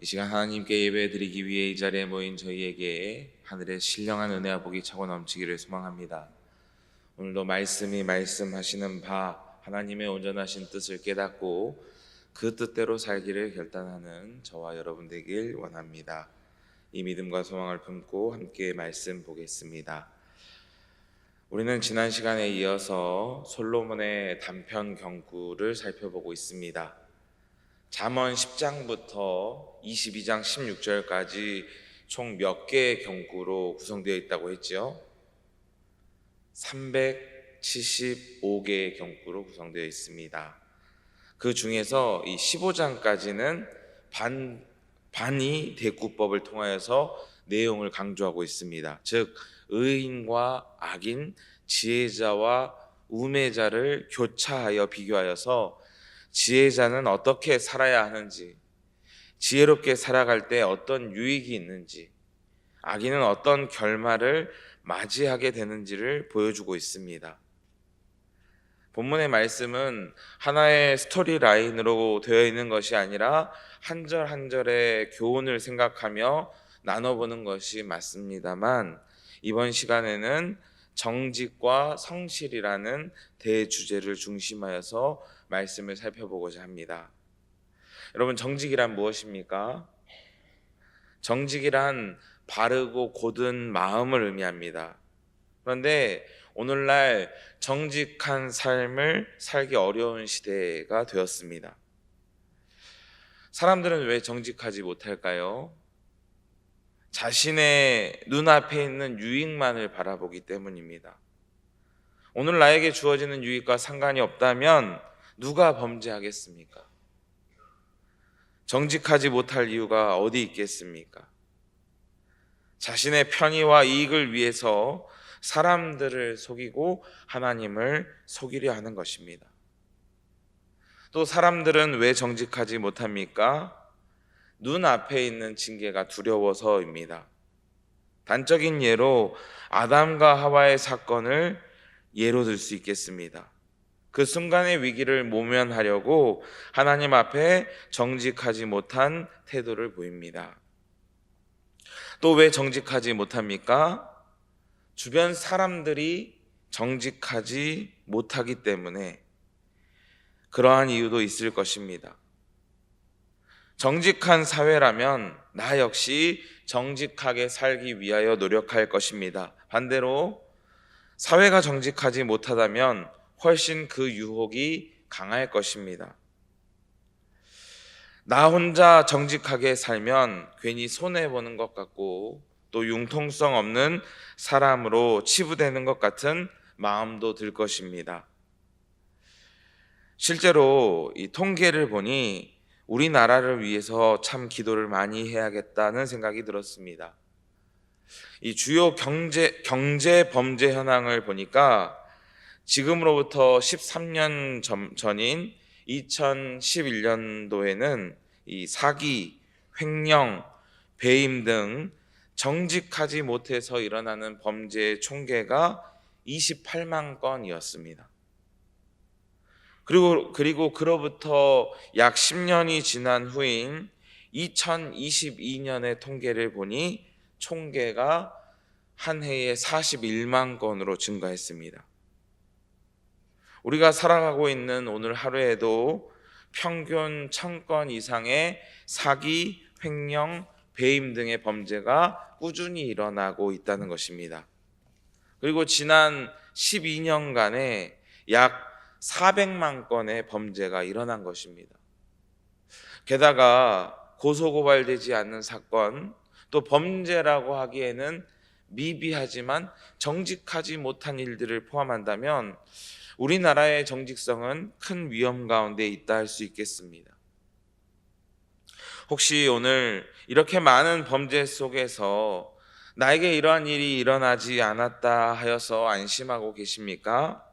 이 시간 하나님께 예배드리기 위해 이 자리에 모인 저희에게 하늘의 신령한 은혜와 복이 차고 넘치기를 소망합니다. 오늘도 말씀이 말씀하시는 바 하나님의 온전하신 뜻을 깨닫고 그 뜻대로 살기를 결단하는 저와 여러분 되길 원합니다. 이 믿음과 소망을 품고 함께 말씀 보겠습니다. 우리는 지난 시간에 이어서 솔로몬의 단편 경구를 살펴보고 있습니다. 잠언 10장부터 22장 16절까지 총 몇 개의 경구로 구성되어 있다고 했죠? 375개의 경구로 구성되어 있습니다. 그 중에서 이 15장까지는 반이 대구법을 통하여서 내용을 강조하고 있습니다. 즉 의인과 악인, 지혜자와 우매자를 교차하여 비교하여서 지혜자는 어떻게 살아야 하는지, 지혜롭게 살아갈 때 어떤 유익이 있는지, 악인은 어떤 결말을 맞이하게 되는지를 보여주고 있습니다. 본문의 말씀은 하나의 스토리 라인으로 되어 있는 것이 아니라 한 절 한 절의 교훈을 생각하며 나눠보는 것이 맞습니다만, 이번 시간에는 정직과 성실이라는 대주제를 중심하여서 말씀을 살펴보고자 합니다. 여러분, 정직이란 무엇입니까? 정직이란 바르고 곧은 마음을 의미합니다. 그런데 오늘날 정직한 삶을 살기 어려운 시대가 되었습니다. 사람들은 왜 정직하지 못할까요? 자신의 눈앞에 있는 유익만을 바라보기 때문입니다. 오늘 나에게 주어지는 유익과 상관이 없다면 누가 범죄하겠습니까? 정직하지 못할 이유가 어디 있겠습니까? 자신의 편의와 이익을 위해서 사람들을 속이고 하나님을 속이려 하는 것입니다. 또 사람들은 왜 정직하지 못합니까? 눈앞에 있는 징계가 두려워서입니다. 단적인 예로 아담과 하와의 사건을 예로 들 수 있겠습니다. 그 순간의 위기를 모면하려고 하나님 앞에 정직하지 못한 태도를 보입니다. 또 왜 정직하지 못합니까? 주변 사람들이 정직하지 못하기 때문에 그러한 이유도 있을 것입니다. 정직한 사회라면 나 역시 정직하게 살기 위하여 노력할 것입니다. 반대로 사회가 정직하지 못하다면 훨씬 그 유혹이 강할 것입니다. 나 혼자 정직하게 살면 괜히 손해보는 것 같고 또 융통성 없는 사람으로 치부되는 것 같은 마음도 들 것입니다. 실제로 이 통계를 보니 우리나라를 위해서 참 기도를 많이 해야겠다는 생각이 들었습니다. 이 주요 경제 범죄 현황을 보니까 지금으로부터 13년 전인 2011년도에는 이 사기, 횡령, 배임 등 정직하지 못해서 일어나는 범죄의 총계가 28만 건이었습니다. 그리고 그로부터 약 10년이 지난 후인 2022년의 통계를 보니 총계가 한 해에 41만 건으로 증가했습니다. 우리가 살아가고 있는 오늘 하루에도 평균 1000건 이상의 사기, 횡령, 배임 등의 범죄가 꾸준히 일어나고 있다는 것입니다. 그리고 지난 12년간에 약 400만 건의 범죄가 일어난 것입니다. 게다가 고소고발되지 않는 사건, 또 범죄라고 하기에는 미비하지만 정직하지 못한 일들을 포함한다면 우리나라의 정직성은 큰 위험 가운데 있다 할 수 있겠습니다. 혹시 오늘 이렇게 많은 범죄 속에서 나에게 이러한 일이 일어나지 않았다 하여서 안심하고 계십니까?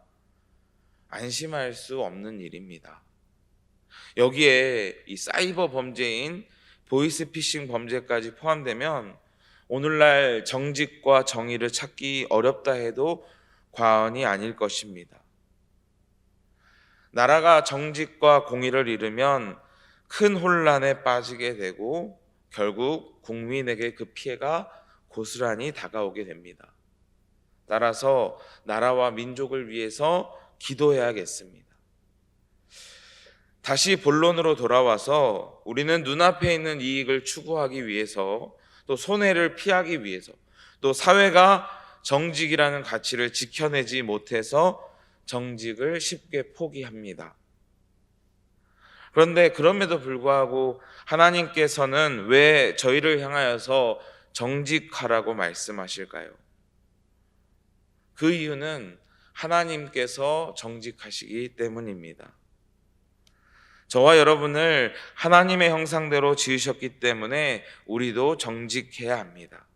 안심할 수 없는 일입니다. 여기에 이 사이버 범죄인 보이스피싱 범죄까지 포함되면 오늘날 정직과 정의를 찾기 어렵다 해도 과언이 아닐 것입니다. 나라가 정직과 공의를 잃으면 큰 혼란에 빠지게 되고 결국 국민에게 그 피해가 고스란히 다가오게 됩니다. 따라서 나라와 민족을 위해서 기도해야겠습니다. 다시 본론으로 돌아와서 우리는 눈앞에 있는 이익을 추구하기 위해서, 또 손해를 피하기 위해서, 또 사회가 정직이라는 가치를 지켜내지 못해서 정직을 쉽게 포기합니다. 그런데 그럼에도 불구하고 하나님께서는 왜 저희를 향하여서 정직하라고 말씀하실까요? 그 이유는 하나님께서 정직하시기 때문입니다. 저와 여러분을 하나님의 형상대로 지으셨기 때문에 우리도 정직해야 합니다.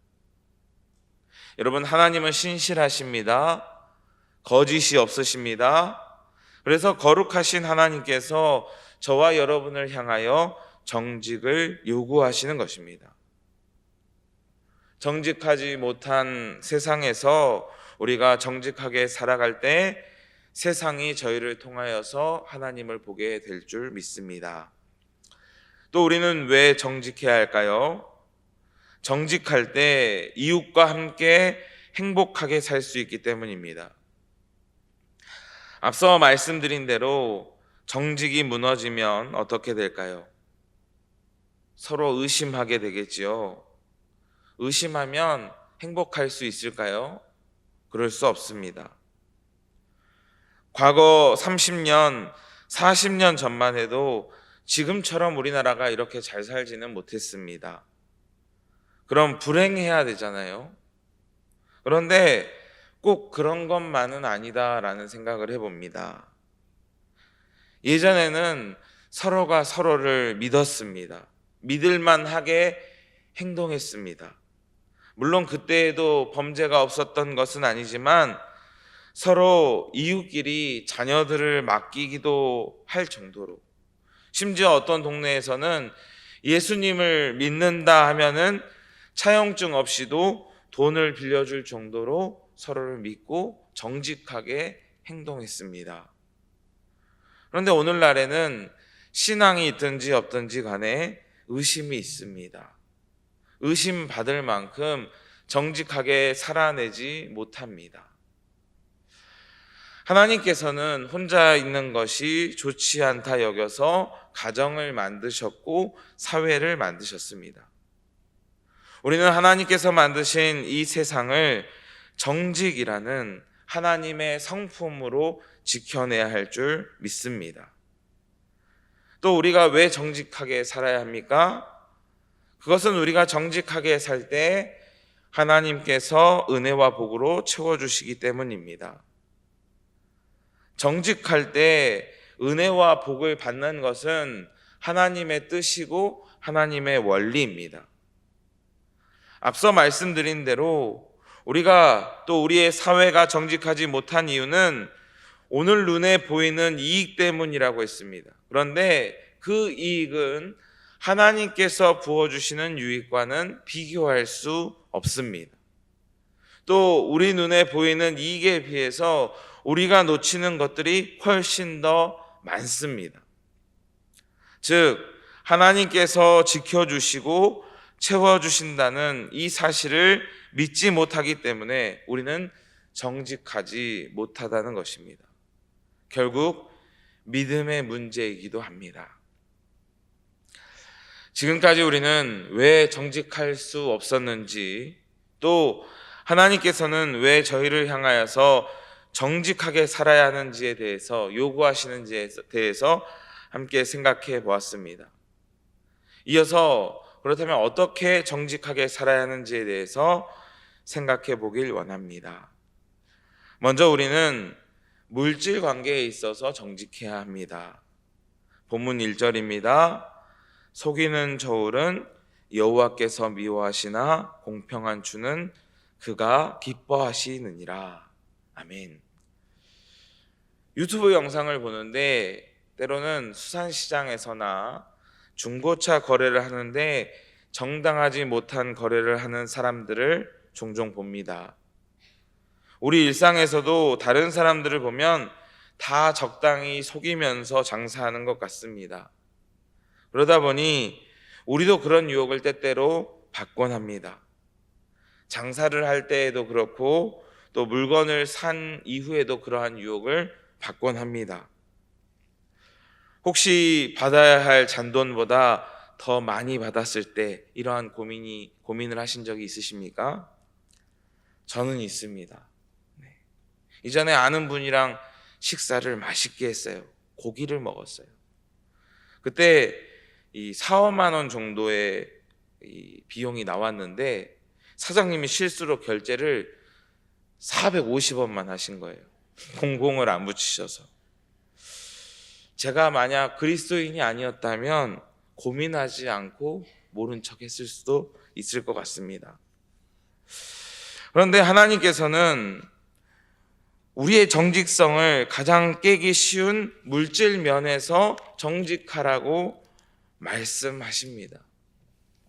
여러분, 하나님은 신실하십니다. 거짓이 없으십니다. 그래서 거룩하신 하나님께서 저와 여러분을 향하여 정직을 요구하시는 것입니다. 정직하지 못한 세상에서 우리가 정직하게 살아갈 때 세상이 저희를 통하여서 하나님을 보게 될 줄 믿습니다. 또 우리는 왜 정직해야 할까요? 정직할 때 이웃과 함께 행복하게 살 수 있기 때문입니다. 앞서 말씀드린 대로 정직이 무너지면 어떻게 될까요? 서로 의심하게 되겠지요. 의심하면 행복할 수 있을까요? 그럴 수 없습니다. 과거 30년, 40년 전만 해도 지금처럼 우리나라가 이렇게 잘 살지는 못했습니다. 그럼 불행해야 되잖아요. 그런데 꼭 그런 것만은 아니다라는 생각을 해봅니다. 예전에는 서로가 서로를 믿었습니다. 믿을만하게 행동했습니다. 물론 그때에도 범죄가 없었던 것은 아니지만 서로 이웃끼리 자녀들을 맡기기도 할 정도로, 심지어 어떤 동네에서는 예수님을 믿는다 하면은 차용증 없이도 돈을 빌려줄 정도로 서로를 믿고 정직하게 행동했습니다. 그런데 오늘날에는 신앙이 있든지 없든지 간에 의심이 있습니다. 의심받을 만큼 정직하게 살아내지 못합니다. 하나님께서는 혼자 있는 것이 좋지 않다 여겨서 가정을 만드셨고 사회를 만드셨습니다. 우리는 하나님께서 만드신 이 세상을 정직이라는 하나님의 성품으로 지켜내야 할 줄 믿습니다. 또 우리가 왜 정직하게 살아야 합니까? 그것은 우리가 정직하게 살 때 하나님께서 은혜와 복으로 채워주시기 때문입니다. 정직할 때 은혜와 복을 받는 것은 하나님의 뜻이고 하나님의 원리입니다. 앞서 말씀드린 대로 우리가 또 우리의 사회가 정직하지 못한 이유는 오늘 눈에 보이는 이익 때문이라고 했습니다. 그런데 그 이익은 하나님께서 부어주시는 유익과는 비교할 수 없습니다. 또 우리 눈에 보이는 이익에 비해서 우리가 놓치는 것들이 훨씬 더 많습니다. 즉, 하나님께서 지켜주시고 채워주신다는 이 사실을 믿지 못하기 때문에 우리는 정직하지 못하다는 것입니다. 결국 믿음의 문제이기도 합니다. 지금까지 우리는 왜 정직할 수 없었는지, 또 하나님께서는 왜 저희를 향하여서 정직하게 살아야 하는지에 대해서 요구하시는지에 대해서 함께 생각해 보았습니다. 이어서 그렇다면 어떻게 정직하게 살아야 하는지에 대해서 생각해 보길 원합니다. 먼저 우리는 물질 관계에 있어서 정직해야 합니다. 본문 1절입니다. 속이는 저울은 여호와께서 미워하시나 공평한 주는 그가 기뻐하시느니라. 아멘. 유튜브 영상을 보는데 때로는 수산시장에서나 중고차 거래를 하는데 정당하지 못한 거래를 하는 사람들을 종종 봅니다. 우리 일상에서도 다른 사람들을 보면 다 적당히 속이면서 장사하는 것 같습니다. 그러다 보니 우리도 그런 유혹을 때때로 받곤 합니다. 장사를 할 때에도 그렇고 또 물건을 산 이후에도 그러한 유혹을 받곤 합니다. 혹시 받아야 할 잔돈보다 더 많이 받았을 때 이러한 고민을 하신 적이 있으십니까? 저는 있습니다. 네. 이전에 아는 분이랑 식사를 맛있게 했어요. 고기를 먹었어요. 그때 이 4, 5만 원 정도의 이 비용이 나왔는데 사장님이 실수로 결제를 450원만 하신 거예요. 공공을 안 붙이셔서. 제가 만약 그리스도인이 아니었다면 고민하지 않고 모른 척 했을 수도 있을 것 같습니다. 그런데 하나님께서는 우리의 정직성을 가장 깨기 쉬운 물질 면에서 정직하라고 말씀하십니다.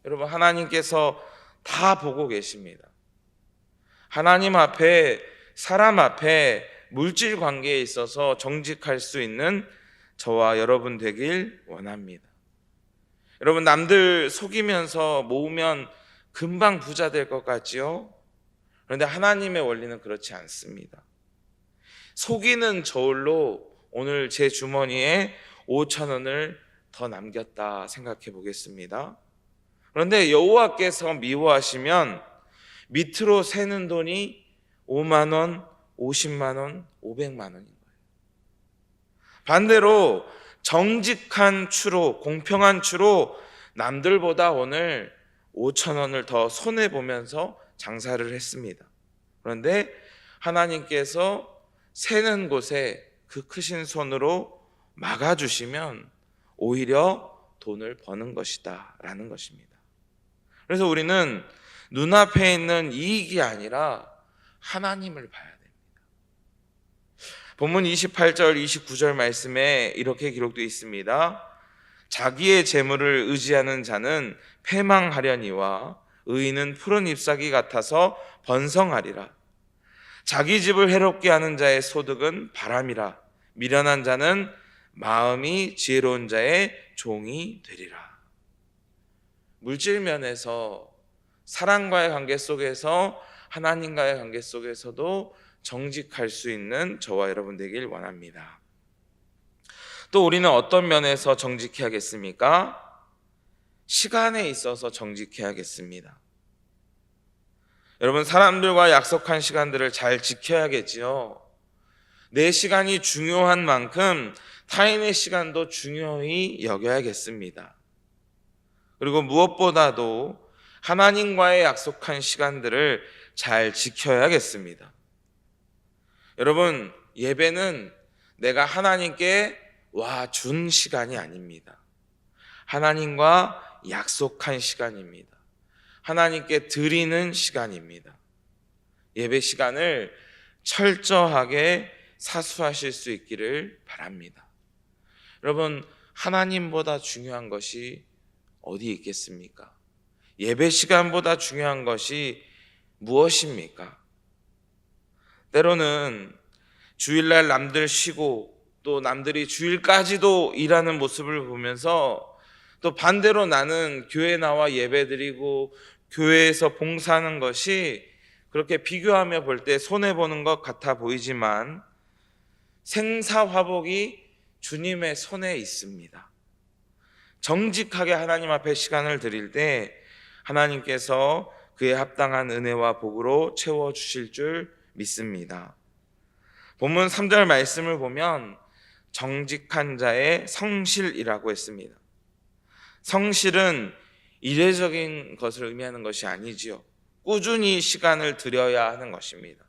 여러분, 하나님께서 다 보고 계십니다. 하나님 앞에, 사람 앞에, 물질 관계에 있어서 정직할 수 있는 저와 여러분 되길 원합니다. 여러분, 남들 속이면서 모으면 금방 부자 될 것 같지요? 그런데 하나님의 원리는 그렇지 않습니다. 속이는 저울로 오늘 제 주머니에 5,000원을 더 남겼다 생각해 보겠습니다. 그런데 여호와께서 미워하시면 밑으로 새는 돈이 5만 원, 50만 원, 500만 원인 거예요. 반대로 정직한 추로, 공평한 추로 남들보다 오늘 5,000원을 더 손해보면서 장사를 했습니다. 그런데 하나님께서 새는 곳에 그 크신 손으로 막아주시면 오히려 돈을 버는 것이다 라는 것입니다. 그래서 우리는 눈앞에 있는 이익이 아니라 하나님을 봐야 됩니다. 본문 28절 29절 말씀에 이렇게 기록되어 있습니다. 자기의 재물을 의지하는 자는 패망하려니와 의인은 푸른 잎사귀 같아서 번성하리라. 자기 집을 해롭게 하는 자의 소득은 바람이라. 미련한 자는 마음이 지혜로운 자의 종이 되리라. 물질 면에서 사랑과의 관계 속에서 하나님과의 관계 속에서도 정직할 수 있는 저와 여러분 되길 원합니다. 또 우리는 어떤 면에서 정직해야겠습니까? 시간에 있어서 정직해야겠습니다. 여러분, 사람들과 약속한 시간들을 잘 지켜야겠지요. 내 시간이 중요한 만큼 타인의 시간도 중요히 여겨야겠습니다. 그리고 무엇보다도 하나님과의 약속한 시간들을 잘 지켜야겠습니다. 여러분, 예배는 내가 하나님께 준 시간이 아닙니다. 하나님과 약속한 시간입니다. 하나님께 드리는 시간입니다. 예배 시간을 철저하게 사수하실 수 있기를 바랍니다. 여러분, 하나님보다 중요한 것이 어디 있겠습니까? 예배 시간보다 중요한 것이 무엇입니까? 때로는 주일날 남들 쉬고 또 남들이 주일까지도 일하는 모습을 보면서 또 반대로 나는 교회 나와 예배드리고 교회에서 봉사하는 것이 그렇게 비교하며 볼 때 손해보는 것 같아 보이지만 생사화복이 주님의 손에 있습니다. 정직하게 하나님 앞에 시간을 드릴 때 하나님께서 그에 합당한 은혜와 복으로 채워주실 줄 믿습니다. 본문 3절 말씀을 보면 정직한 자의 성실이라고 했습니다. 성실은 이례적인 것을 의미하는 것이 아니지요. 꾸준히 시간을 드려야 하는 것입니다.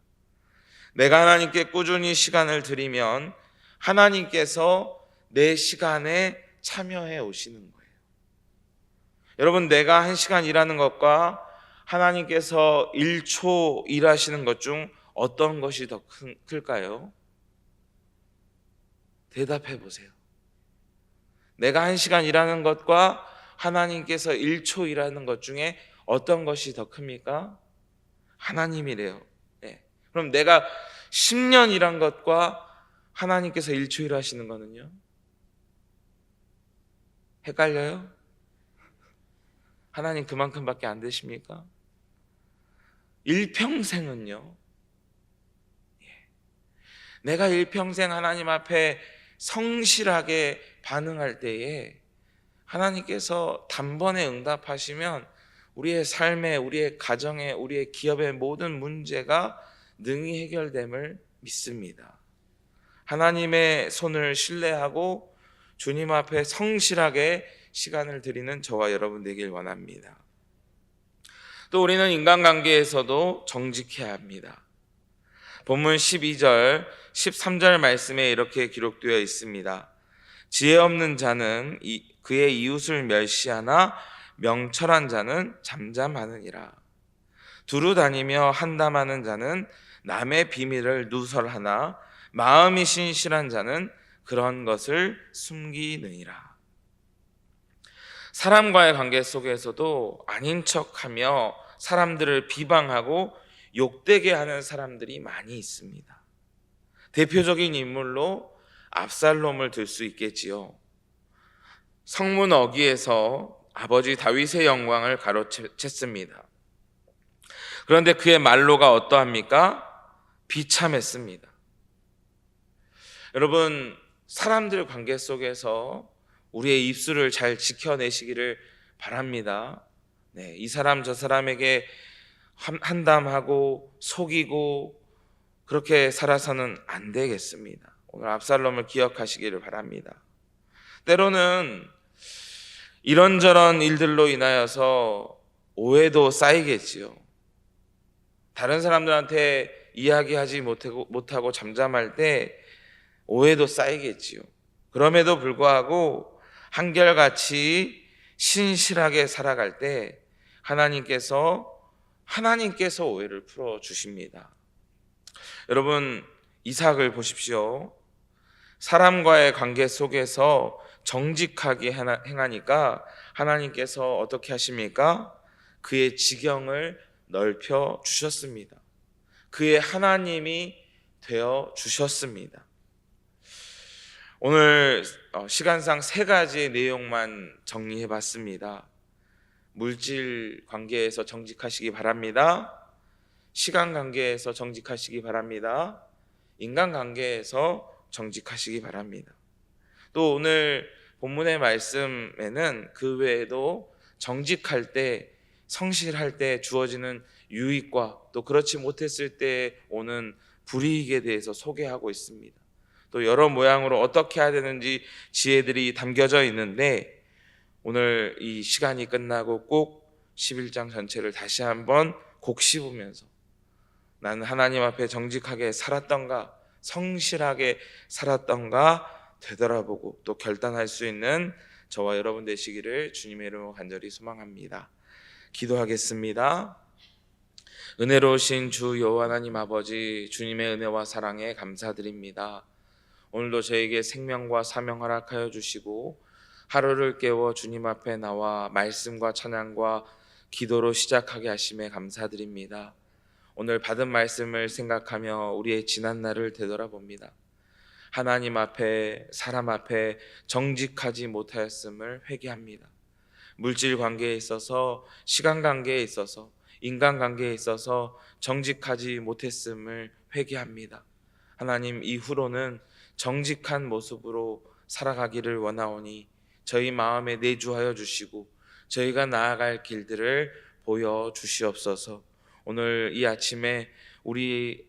내가 하나님께 꾸준히 시간을 드리면 하나님께서 내 시간에 참여해 오시는 거예요. 여러분, 내가 1시간 일하는 것과 하나님께서 1초 일하시는 것 중 어떤 것이 더 클까요? 대답해 보세요. 내가 1시간 일하는 것과 하나님께서 1초 일하는 것 중에 어떤 것이 더 큽니까? 하나님이래요. 네. 그럼 내가 10년 일한 것과 하나님께서 1초 일하시는 거는요? 헷갈려요? 하나님 그만큼밖에 안 되십니까? 일평생은요. 내가 일평생 하나님 앞에 성실하게 반응할 때에 하나님께서 단번에 응답하시면 우리의 삶에, 우리의 가정에, 우리의 기업의 모든 문제가 능히 해결됨을 믿습니다. 하나님의 손을 신뢰하고 주님 앞에 성실하게 시간을 드리는 저와 여러분 되길 원합니다. 또 우리는 인간관계에서도 정직해야 합니다. 본문 12절, 13절 말씀에 이렇게 기록되어 있습니다. 지혜 없는 자는 그의 이웃을 멸시하나 명철한 자는 잠잠하느니라. 두루 다니며 한담하는 자는 남의 비밀을 누설하나 마음이 신실한 자는 그런 것을 숨기느니라. 사람과의 관계 속에서도 아닌 척하며 사람들을 비방하고 욕되게 하는 사람들이 많이 있습니다. 대표적인 인물로 압살롬을 들 수 있겠지요. 성문 어귀에서 아버지 다윗의 영광을 가로챘습니다. 그런데 그의 말로가 어떠합니까? 비참했습니다. 여러분, 사람들 관계 속에서 우리의 입술을 잘 지켜내시기를 바랍니다. 네, 이 사람 저 사람에게 한담하고 속이고 그렇게 살아서는 안 되겠습니다. 오늘 압살롬을 기억하시기를 바랍니다. 때로는 이런저런 일들로 인하여서 오해도 쌓이겠지요. 다른 사람들한테 이야기하지 못하고 잠잠할 때 오해도 쌓이겠지요. 그럼에도 불구하고 한결같이 신실하게 살아갈 때 하나님께서 오해를 풀어 주십니다. 여러분, 이삭을 보십시오. 사람과의 관계 속에서 정직하게 행하니까 하나님께서 어떻게 하십니까? 그의 지경을 넓혀 주셨습니다. 그의 하나님이 되어 주셨습니다. 오늘 시간상 3가지의 내용만 정리해 봤습니다. 물질 관계에서 정직하시기 바랍니다. 시간 관계에서 정직하시기 바랍니다. 인간 관계에서 정직하시기 바랍니다. 또 오늘 본문의 말씀에는 그 외에도 정직할 때, 성실할 때 주어지는 유익과 또 그렇지 못했을 때 오는 불이익에 대해서 소개하고 있습니다. 또 여러 모양으로 어떻게 해야 되는지 지혜들이 담겨져 있는데 오늘 이 시간이 끝나고 꼭 11장 전체를 다시 한번 곱씹으면서 나는 하나님 앞에 정직하게 살았던가, 성실하게 살았던가 되돌아보고 또 결단할 수 있는 저와 여러분 되시기를 주님의 이름으로 간절히 소망합니다. 기도하겠습니다. 은혜로우신 주 여호와 하나님 아버지, 주님의 은혜와 사랑에 감사드립니다. 오늘도 저에게 생명과 사명 허락하여 주시고 하루를 깨워 주님 앞에 나와 말씀과 찬양과 기도로 시작하게 하심에 감사드립니다. 오늘 받은 말씀을 생각하며 우리의 지난 날을 되돌아봅니다. 하나님 앞에, 사람 앞에 정직하지 못하였음을 회개합니다. 물질 관계에 있어서, 시간 관계에 있어서, 인간 관계에 있어서 정직하지 못했음을 회개합니다. 하나님, 이후로는 정직한 모습으로 살아가기를 원하오니 저희 마음에 내주하여 주시고 저희가 나아갈 길들을 보여주시옵소서. 오늘 이 아침에 우리의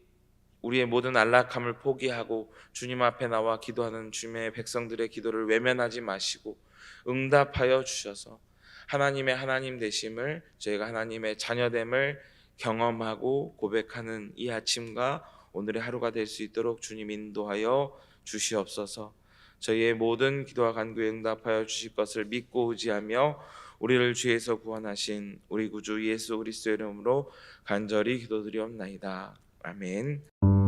모든 안락함을 포기하고 주님 앞에 나와 기도하는 주님의 백성들의 기도를 외면하지 마시고 응답하여 주셔서 하나님의 하나님 되심을, 저희가 하나님의 자녀됨을 경험하고 고백하는 이 아침과 오늘의 하루가 될 수 있도록 주님 인도하여 주시옵소서. 저희의 모든 기도와 간구에 응답하여 주실 것을 믿고 의지하며 우리를 죄에서 구원하신 우리 구주 예수 그리스도의 이름으로 간절히 기도드리옵나이다. 아멘.